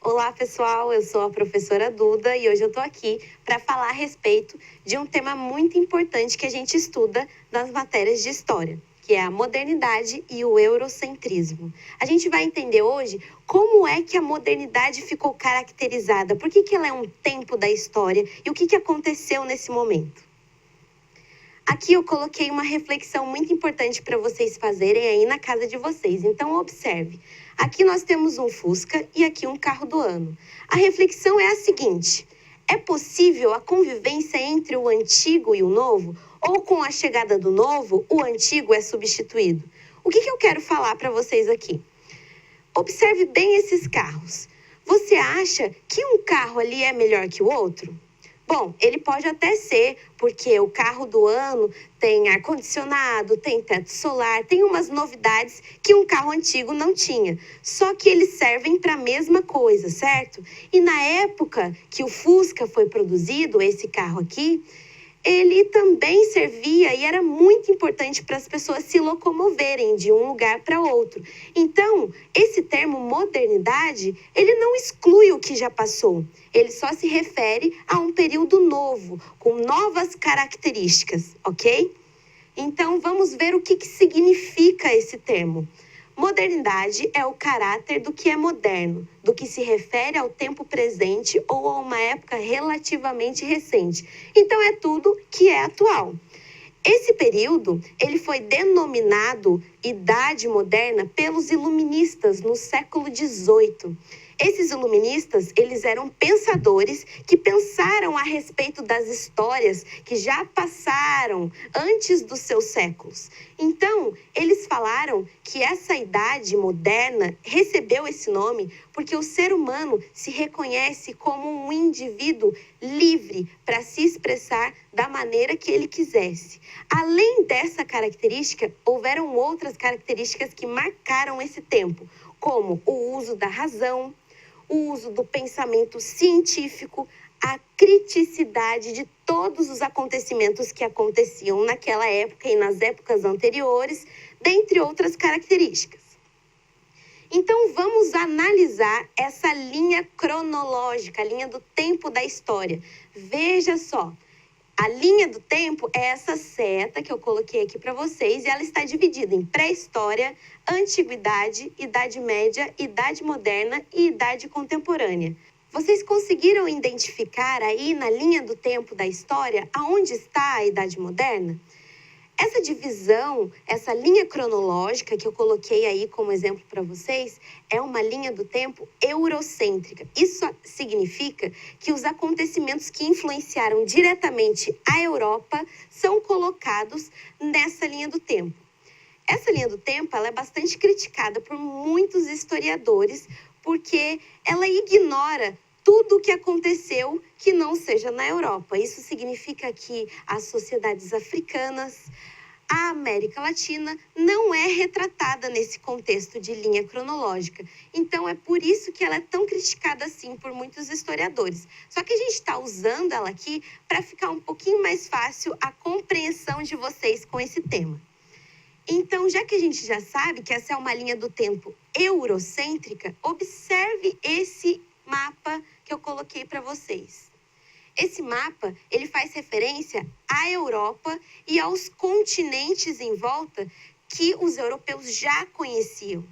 Olá, pessoal, eu sou a professora Duda e hoje eu tô aqui para falar a respeito de um tema muito importante que a gente estuda nas matérias de história, que é a modernidade e o eurocentrismo. A gente vai entender hoje como é que a modernidade ficou caracterizada, por que ela é um tempo da história e o que aconteceu nesse momento. Aqui eu coloquei uma reflexão muito importante para vocês fazerem aí na casa de vocês. Então, observe. Aqui nós temos um Fusca e aqui um carro do ano. A reflexão é a seguinte: é possível a convivência entre o antigo e o novo? Ou com a chegada do novo, o antigo é substituído? O que eu quero falar para vocês aqui? Observe bem esses carros. Você acha que um carro ali é melhor que o outro? Bom, ele pode até ser, porque o carro do ano tem ar-condicionado, tem teto solar, tem umas novidades que um carro antigo não tinha. Só que eles servem para a mesma coisa, certo? E na época que o Fusca foi produzido, esse carro aqui, ele também servia e era muito importante para as pessoas se locomoverem de um lugar para outro. Então, esse termo modernidade, ele não exclui o que já passou. Ele só se refere a um período novo, com novas características, ok? Então, vamos ver o que significa esse termo. Modernidade é o caráter do que é moderno, do que se refere ao tempo presente ou a uma época relativamente recente. Então, é tudo que é atual. Esse período, ele foi denominado Idade Moderna pelos iluministas no século XVIII. Esses iluministas, eles eram pensadores que pensaram a respeito das histórias que já passaram antes dos seus séculos. Então, eles falaram que essa idade moderna recebeu esse nome porque o ser humano se reconhece como um indivíduo livre para se expressar da maneira que ele quisesse. Além dessa característica, houveram outras características que marcaram esse tempo, como o uso da razão, o uso do pensamento científico, a criticidade de todos os acontecimentos que aconteciam naquela época e nas épocas anteriores, dentre outras características. Então, vamos analisar essa linha cronológica, a linha do tempo da história. Veja só. A linha do tempo é essa seta que eu coloquei aqui para vocês e ela está dividida em pré-história, antiguidade, idade média, idade moderna e idade contemporânea. Vocês conseguiram identificar aí na linha do tempo da história aonde está a idade moderna? Essa divisão, essa linha cronológica que eu coloquei aí como exemplo para vocês, é uma linha do tempo eurocêntrica. Isso significa que os acontecimentos que influenciaram diretamente a Europa são colocados nessa linha do tempo. Essa linha do tempo ela é bastante criticada por muitos historiadores porque ela ignora tudo o que aconteceu que não seja na Europa. Isso significa que as sociedades africanas, a América Latina não é retratada nesse contexto de linha cronológica. Então, é por isso que ela é tão criticada assim por muitos historiadores. Só que a gente está usando ela aqui para ficar um pouquinho mais fácil a compreensão de vocês com esse tema. Então, já que a gente já sabe que essa é uma linha do tempo eurocêntrica, observe esse mapa que eu coloquei para vocês. Esse mapa, ele faz referência à Europa e aos continentes em volta que os europeus já conheciam.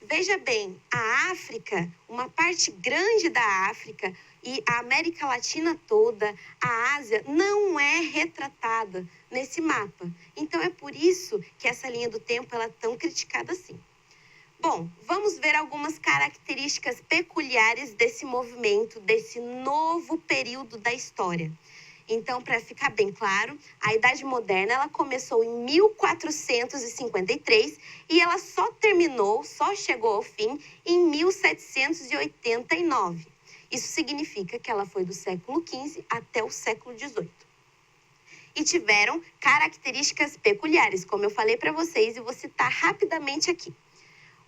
Veja bem, a África, uma parte grande da África e a América Latina toda, a Ásia, não é retratada nesse mapa. Então, é por isso que essa linha do tempo ela é tão criticada assim. Bom, vamos ver algumas características peculiares desse movimento, desse novo período da história. Então, para ficar bem claro, a Idade Moderna ela começou em 1453 e ela só chegou ao fim em 1789. Isso significa que ela foi do século XV até o século XVIII. E tiveram características peculiares, como eu falei para vocês, e vou citar rapidamente aqui.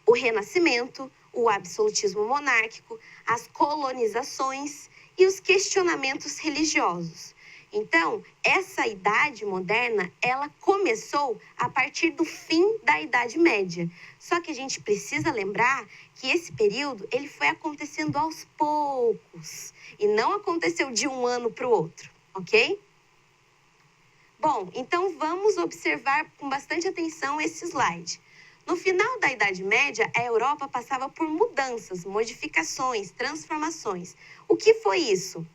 O Renascimento, o absolutismo monárquico, as colonizações e os questionamentos religiosos. Então, essa Idade Moderna, ela começou a partir do fim da Idade Média. Só que a gente precisa lembrar que esse período, ele foi acontecendo aos poucos. E não aconteceu de um ano para o outro, ok? Bom, então vamos observar com bastante atenção esse slide. No final da Idade Média, a Europa passava por mudanças, modificações, transformações. O que foi isso?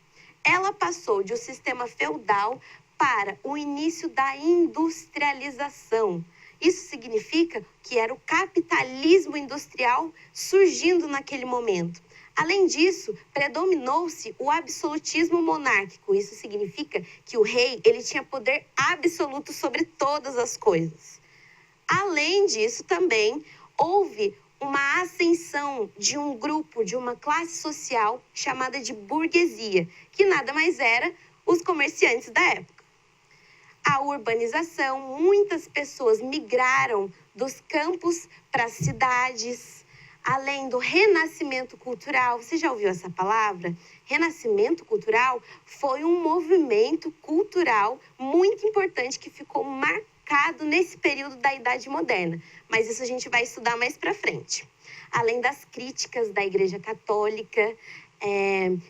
Ela passou de um sistema feudal para o início da industrialização. Isso significa que era o capitalismo industrial surgindo naquele momento. Além disso, predominou-se o absolutismo monárquico. Isso significa que o rei ele tinha poder absoluto sobre todas as coisas. Além disso, também houve uma ascensão de um grupo, de uma classe social chamada de burguesia, que nada mais era os comerciantes da época. A urbanização, muitas pessoas migraram dos campos para as cidades, além do renascimento cultural. Você já ouviu essa palavra? Renascimento cultural foi um movimento cultural muito importante que ficou marcado nesse período da Idade Moderna. Mas isso a gente vai estudar mais para frente. Além das críticas da Igreja Católica,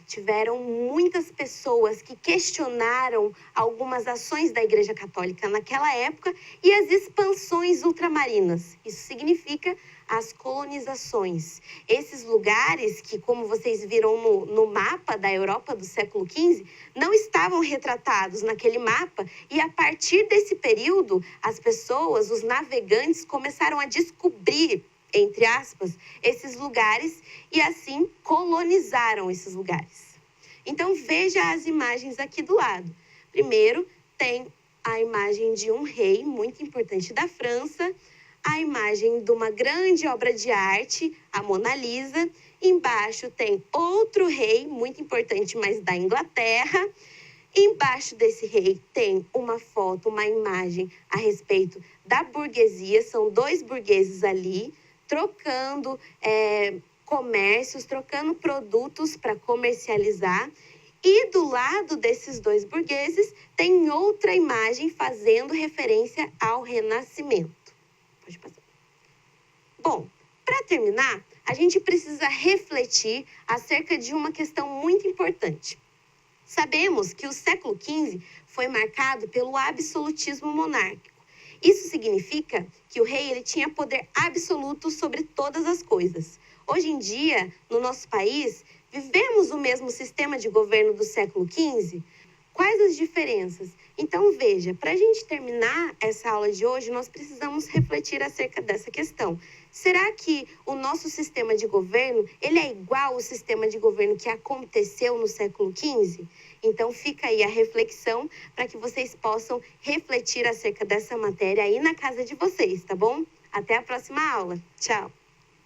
tiveram muitas pessoas que questionaram algumas ações da Igreja Católica naquela época e as expansões ultramarinas. Isso significa as colonizações. Esses lugares que, como vocês viram no mapa da Europa do século XV, não estavam retratados naquele mapa e a partir desse período, as pessoas, os navegantes, começaram a descobrir, entre aspas, esses lugares e assim colonizaram esses lugares. Então veja as imagens aqui do lado. Primeiro tem a imagem de um rei muito importante da França, a imagem de uma grande obra de arte, a Mona Lisa. Embaixo tem outro rei muito importante, mas da Inglaterra. Embaixo desse rei tem uma foto, uma imagem a respeito da burguesia. São dois burgueses ali, trocando comércios, trocando produtos para comercializar. E do lado desses dois burgueses tem outra imagem fazendo referência ao Renascimento. Pode passar. Bom, para terminar, a gente precisa refletir acerca de uma questão muito importante. Sabemos que o século XV foi marcado pelo absolutismo monárquico. Isso significa que o rei ele tinha poder absoluto sobre todas as coisas. Hoje em dia, no nosso país, vivemos o mesmo sistema de governo do século XV? Quais as diferenças? Então, veja, para a gente terminar essa aula de hoje, nós precisamos refletir acerca dessa questão. Será que o nosso sistema de governo, ele é igual ao sistema de governo que aconteceu no século XV? Então, fica aí a reflexão para que vocês possam refletir acerca dessa matéria aí na casa de vocês, tá bom? Até a próxima aula. Tchau!